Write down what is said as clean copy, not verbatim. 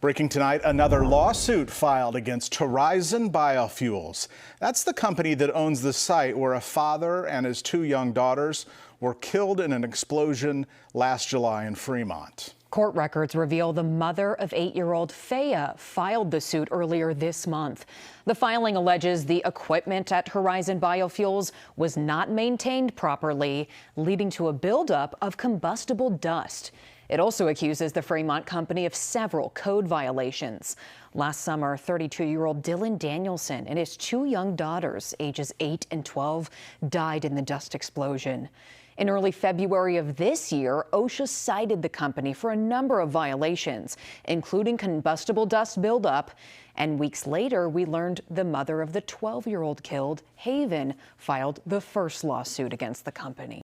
Breaking tonight, another lawsuit filed against Horizon Biofuels. That's the company that owns the site where a father and his two young daughters were killed in an explosion last July in Fremont. Court records reveal the mother of 8-year-old Faya filed the suit earlier this month. The filing alleges the equipment at Horizon Biofuels was not maintained properly, leading to a buildup of combustible dust. It also accuses the Fremont company of several code violations. Last summer, 32-year-old Dylan Danielson and his two young daughters, ages 8 and 12, died in the dust explosion. In early February of this year, OSHA cited the company for a number of violations, including combustible dust buildup. And weeks later, we learned the mother of the 12-year-old killed, Haven, filed the first lawsuit against the company.